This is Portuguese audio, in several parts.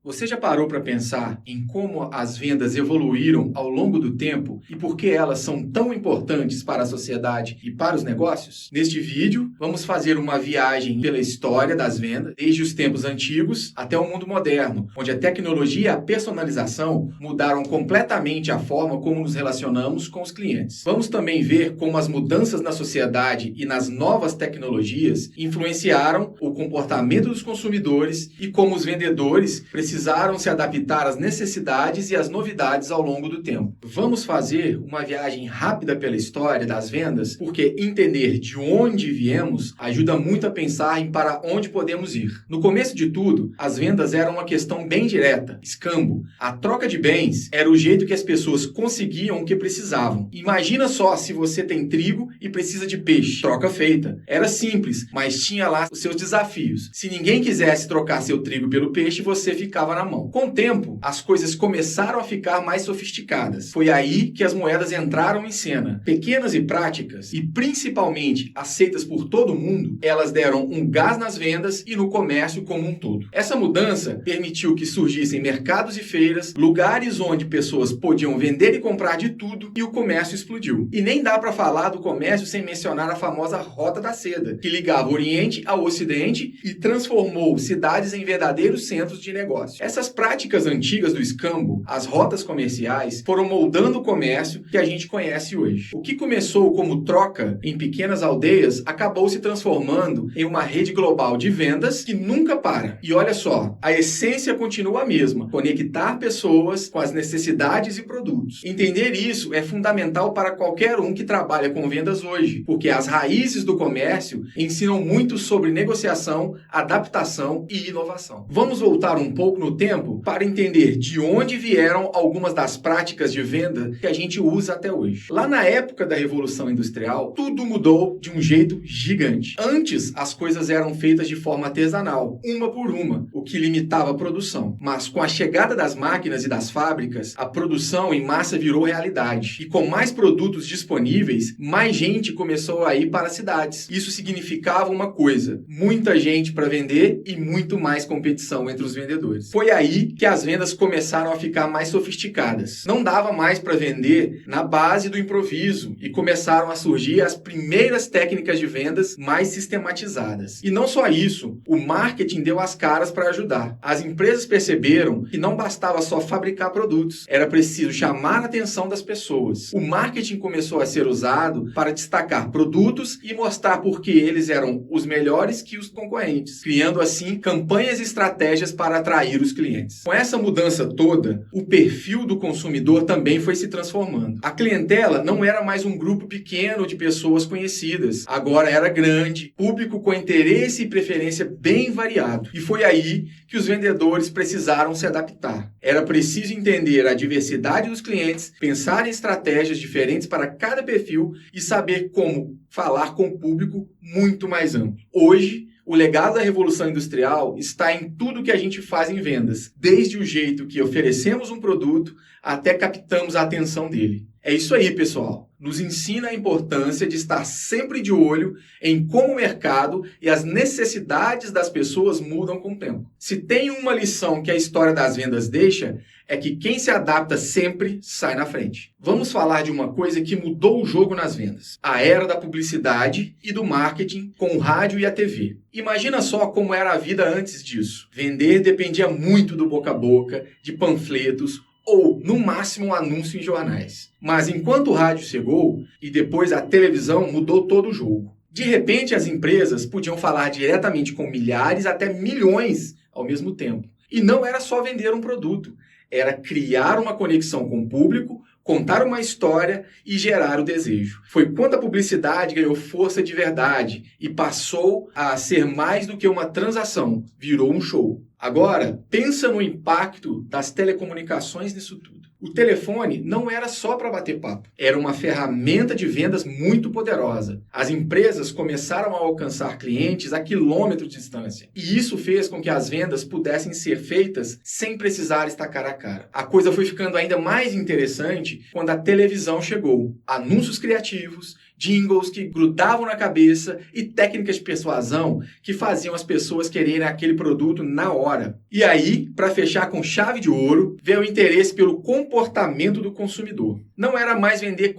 Você já parou para pensar em como as vendas evoluíram ao longo do tempo e por que elas são tão importantes para a sociedade e para os negócios? Neste vídeo, vamos fazer uma viagem pela história das vendas, desde os tempos antigos até o mundo moderno, onde a tecnologia e a personalização mudaram completamente a forma como nos relacionamos com os clientes. Vamos também ver como as mudanças na sociedade e nas novas tecnologias influenciaram o comportamento dos consumidores e como os vendedores precisaram se adaptar às necessidades e às novidades ao longo do tempo. Vamos fazer uma viagem rápida pela história das vendas, porque entender de onde viemos ajuda muito a pensar em para onde podemos ir. No começo de tudo, as vendas eram uma questão bem direta, escambo. A troca de bens era o jeito que as pessoas conseguiam o que precisavam. Imagina só se você tem trigo e precisa de peixe. Troca feita. Era simples, mas tinha lá os seus desafios. Se ninguém quisesse trocar seu trigo pelo peixe, você ficava na mão. Com o tempo, as coisas começaram a ficar mais sofisticadas. Foi aí que as moedas entraram em cena. Pequenas e práticas, e principalmente aceitas por todo mundo, elas deram um gás nas vendas e no comércio como um todo. Essa mudança permitiu que surgissem mercados e feiras, lugares onde pessoas podiam vender e comprar de tudo, e o comércio explodiu. E nem dá para falar do comércio sem mencionar a famosa Rota da Seda, que ligava o Oriente ao Ocidente e transformou cidades em verdadeiros centros de negócio. Essas práticas antigas do escambo, as rotas comerciais, foram moldando o comércio que a gente conhece hoje. O que começou como troca em pequenas aldeias acabou se transformando em uma rede global de vendas que nunca para. E olha só, a essência continua a mesma: conectar pessoas com as necessidades e produtos. Entender isso é fundamental para qualquer um que trabalha com vendas hoje, porque as raízes do comércio ensinam muito sobre negociação, adaptação e inovação. Vamos voltar um pouco no tempo para entender de onde vieram algumas das práticas de venda que a gente usa até hoje. Lá na época da Revolução Industrial, tudo mudou de um jeito gigante. Antes, as coisas eram feitas de forma artesanal, uma por uma, o que limitava a produção. Mas com a chegada das máquinas e das fábricas, a produção em massa virou realidade. E com mais produtos disponíveis, mais gente começou a ir para as cidades. Isso significava uma coisa: muita gente para vender e muito mais competição entre os vendedores. Foi aí que as vendas começaram a ficar mais sofisticadas. Não dava mais para vender na base do improviso e começaram a surgir as primeiras técnicas de vendas mais sistematizadas. E não só isso, o marketing deu as caras para ajudar. As empresas perceberam que não bastava só fabricar produtos, era preciso chamar a atenção das pessoas. O marketing começou a ser usado para destacar produtos e mostrar por que eles eram os melhores que os concorrentes, criando assim campanhas e estratégias para atrair os clientes. Com essa mudança toda, o perfil do consumidor também foi se transformando. A clientela não era mais um grupo pequeno de pessoas conhecidas, agora era grande, público com interesse e preferência bem variado. E foi aí que os vendedores precisaram se adaptar. Era preciso entender a diversidade dos clientes, pensar em estratégias diferentes para cada perfil e saber como falar com o público muito mais amplo. Hoje, o legado da Revolução Industrial está em tudo que a gente faz em vendas, desde o jeito que oferecemos um produto até captamos a atenção dele. É isso aí, pessoal. Nos ensina a importância de estar sempre de olho em como o mercado e as necessidades das pessoas mudam com o tempo. Se tem uma lição que a história das vendas deixa, é que quem se adapta sempre sai na frente. Vamos falar de uma coisa que mudou o jogo nas vendas: a era da publicidade e do marketing com o rádio e a TV. Imagina só como era a vida antes disso. Vender dependia muito do boca a boca, de panfletos ou, no máximo, um anúncio em jornais. Mas enquanto o rádio chegou e depois a televisão, mudou todo o jogo. De repente, as empresas podiam falar diretamente com milhares até milhões ao mesmo tempo. E não era só vender um produto, era criar uma conexão com o público, contar uma história e gerar o desejo. Foi quando a publicidade ganhou força de verdade e passou a ser mais do que uma transação, virou um show. Agora, pensa no impacto das telecomunicações nisso tudo. O telefone não era só para bater papo, era uma ferramenta de vendas muito poderosa. As empresas começaram a alcançar clientes a quilômetros de distância. E isso fez com que as vendas pudessem ser feitas sem precisar estar cara a cara. A coisa foi ficando ainda mais interessante quando a televisão chegou. Anúncios criativos jingles que grudavam na cabeça e técnicas de persuasão que faziam as pessoas quererem aquele produto na hora. E aí, para fechar com chave de ouro, veio o interesse pelo comportamento do consumidor. Não era mais vender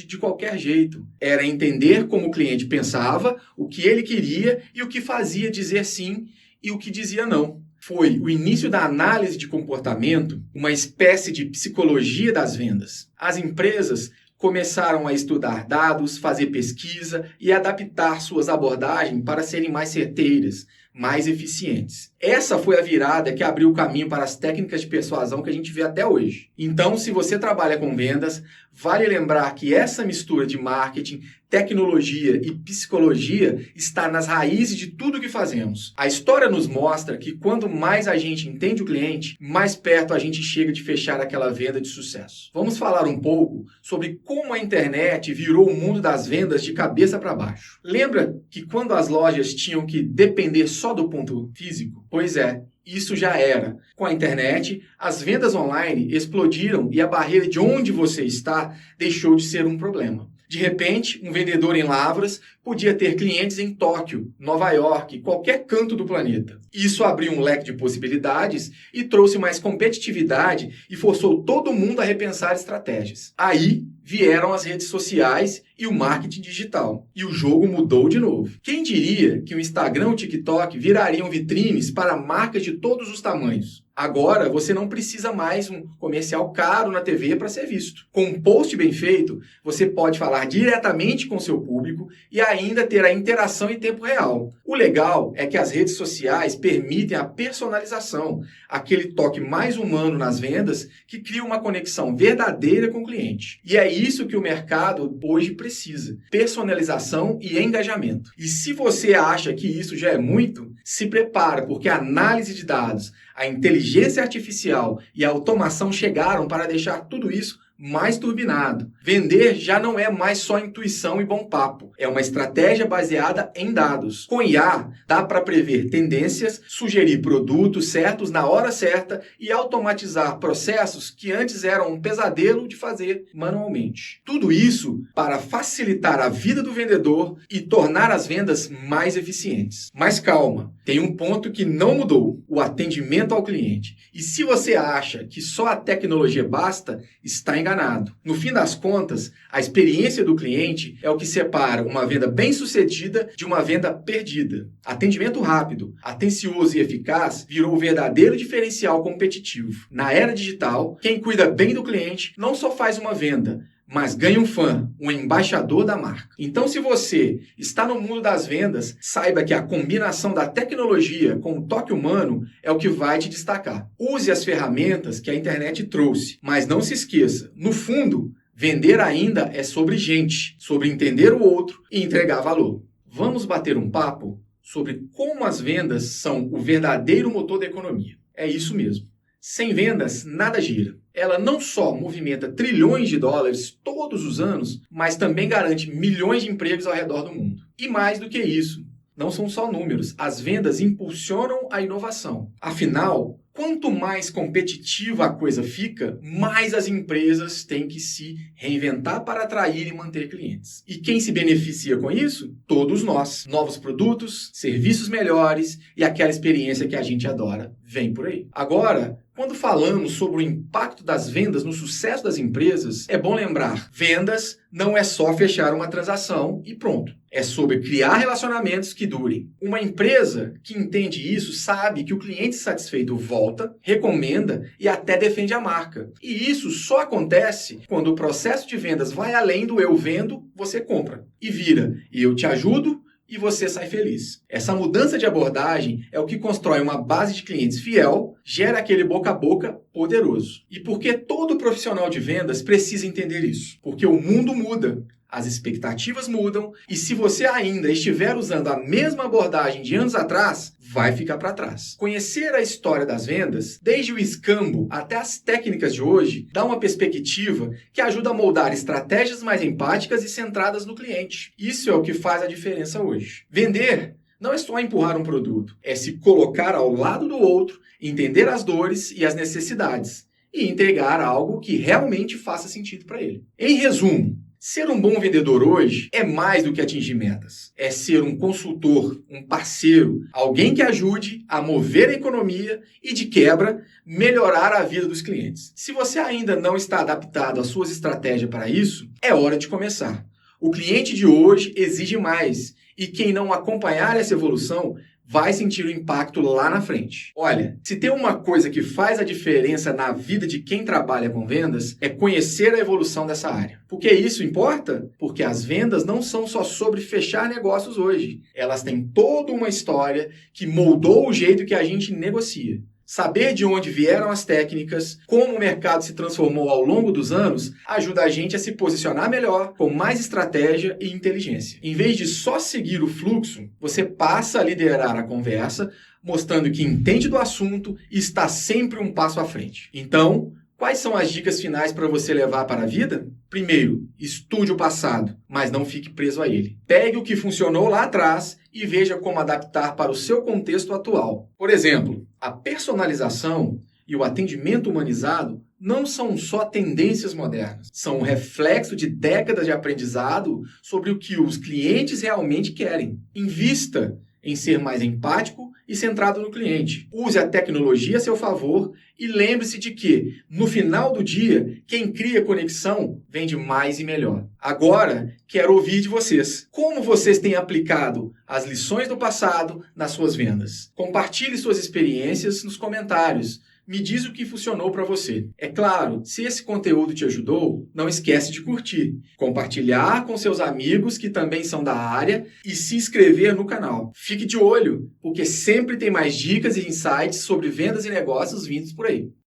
de qualquer jeito, era entender como o cliente pensava, o que ele queria e o que fazia dizer sim e o que dizia não. Foi o início da análise de comportamento, uma espécie de psicologia das vendas. As empresas começaram a estudar dados, fazer pesquisa e adaptar suas abordagens para serem mais certeiras, mais eficientes. Essa foi a virada que abriu o caminho para as técnicas de persuasão que a gente vê até hoje. Então, se você trabalha com vendas, vale lembrar que essa mistura de marketing, tecnologia e psicologia está nas raízes de tudo que fazemos. A história nos mostra que quanto mais a gente entende o cliente, mais perto a gente chega de fechar aquela venda de sucesso. Vamos falar um pouco sobre como a internet virou o mundo das vendas de cabeça para baixo. Lembra que quando as lojas tinham que depender só do ponto físico? Pois é, isso já era. Com a internet, as vendas online explodiram e a barreira de onde você está deixou de ser um problema. De repente, um vendedor em Lavras podia ter clientes em Tóquio, Nova York, qualquer canto do planeta. Isso abriu um leque de possibilidades e trouxe mais competitividade e forçou todo mundo a repensar estratégias. Aí vieram as redes sociais e o marketing digital. E o jogo mudou de novo. Quem diria que o Instagram e o TikTok virariam vitrines para marcas de todos os tamanhos? Agora, você não precisa mais um comercial caro na TV para ser visto. Com um post bem feito, você pode falar diretamente com seu público e ainda ter a interação em tempo real. O legal é que as redes sociais permitem a personalização, aquele toque mais humano nas vendas que cria uma conexão verdadeira com o cliente. E é isso que o mercado hoje precisa: personalização e engajamento. E se você acha que isso já é muito, se prepara, porque a análise de dados, a inteligência artificial e a automação chegaram para deixar tudo isso mais turbinado. Vender já não é mais só intuição e bom papo. É uma estratégia baseada em dados. Com IA, dá para prever tendências, sugerir produtos certos na hora certa e automatizar processos que antes eram um pesadelo de fazer manualmente. Tudo isso para facilitar a vida do vendedor e tornar as vendas mais eficientes. Mas calma, tem um ponto que não mudou: o atendimento ao cliente. E se você acha que só a tecnologia basta, está enganado. No fim das contas, a experiência do cliente é o que separa uma venda bem-sucedida de uma venda perdida. Atendimento rápido, atencioso e eficaz virou o verdadeiro diferencial competitivo. Na era digital, quem cuida bem do cliente não só faz uma venda, mas ganha um fã, um embaixador da marca. Então, se você está no mundo das vendas, saiba que a combinação da tecnologia com o toque humano é o que vai te destacar. Use as ferramentas que a internet trouxe, mas não se esqueça, no fundo, vender ainda é sobre gente, sobre entender o outro e entregar valor. Vamos bater um papo sobre como as vendas são o verdadeiro motor da economia. É isso mesmo. Sem vendas, nada gira. Ela não só movimenta trilhões de dólares todos os anos, mas também garante milhões de empregos ao redor do mundo. E mais do que isso, não são só números. As vendas impulsionam a inovação. Afinal, quanto mais competitiva a coisa fica, mais as empresas têm que se reinventar para atrair e manter clientes. E quem se beneficia com isso? Todos nós. Novos produtos, serviços melhores e aquela experiência que a gente adora vem por aí. Agora, quando falamos sobre o impacto das vendas no sucesso das empresas, é bom lembrar: vendas não é só fechar uma transação e pronto. É sobre criar relacionamentos que durem. Uma empresa que entende isso sabe que o cliente satisfeito volta, recomenda e até defende a marca. E isso só acontece quando o processo de vendas vai além do eu vendo, você compra. E vira eu te ajudo e você sai feliz. Essa mudança de abordagem é o que constrói uma base de clientes fiel, gera aquele boca a boca poderoso. E por que todo profissional de vendas precisa entender isso? Porque o mundo muda. As expectativas mudam e se você ainda estiver usando a mesma abordagem de anos atrás, vai ficar para trás. Conhecer a história das vendas, desde o escambo até as técnicas de hoje, dá uma perspectiva que ajuda a moldar estratégias mais empáticas e centradas no cliente. Isso é o que faz a diferença hoje. Vender não é só empurrar um produto, é se colocar ao lado do outro, entender as dores e as necessidades e entregar algo que realmente faça sentido para ele. Em resumo, Ser um bom vendedor hoje é mais do que atingir metas. É ser um consultor, um parceiro, alguém que ajude a mover a economia e, de quebra, melhorar a vida dos clientes. Se você ainda não está adaptado às suas estratégias para isso, é hora de começar. O cliente de hoje exige mais e quem não acompanhar essa evolução vai sentir o impacto lá na frente. Olha, se tem uma coisa que faz a diferença na vida de quem trabalha com vendas, é conhecer a evolução dessa área. Por que isso importa? Porque as vendas não são só sobre fechar negócios hoje. Elas têm toda uma história que moldou o jeito que a gente negocia. Saber de onde vieram as técnicas, como o mercado se transformou ao longo dos anos, ajuda a gente a se posicionar melhor, com mais estratégia e inteligência. Em vez de só seguir o fluxo, você passa a liderar a conversa, mostrando que entende do assunto e está sempre um passo à frente. Então, quais são as dicas finais para você levar para a vida? Primeiro, estude o passado, mas não fique preso a ele. Pegue o que funcionou lá atrás e veja como adaptar para o seu contexto atual. Por exemplo, a personalização e o atendimento humanizado não são só tendências modernas, são um reflexo de décadas de aprendizado sobre o que os clientes realmente querem. Invista em ser mais empático e centrado no cliente. Use a tecnologia a seu favor e lembre-se de que, no final do dia, quem cria conexão vende mais e melhor. Agora, quero ouvir de vocês. Como vocês têm aplicado as lições do passado nas suas vendas? Compartilhe suas experiências nos comentários. Me diz o que funcionou para você. É claro, se esse conteúdo te ajudou, não esquece de curtir, compartilhar com seus amigos que também são da área e se inscrever no canal. Fique de olho, porque sempre tem mais dicas e insights sobre vendas e negócios vindos por aí.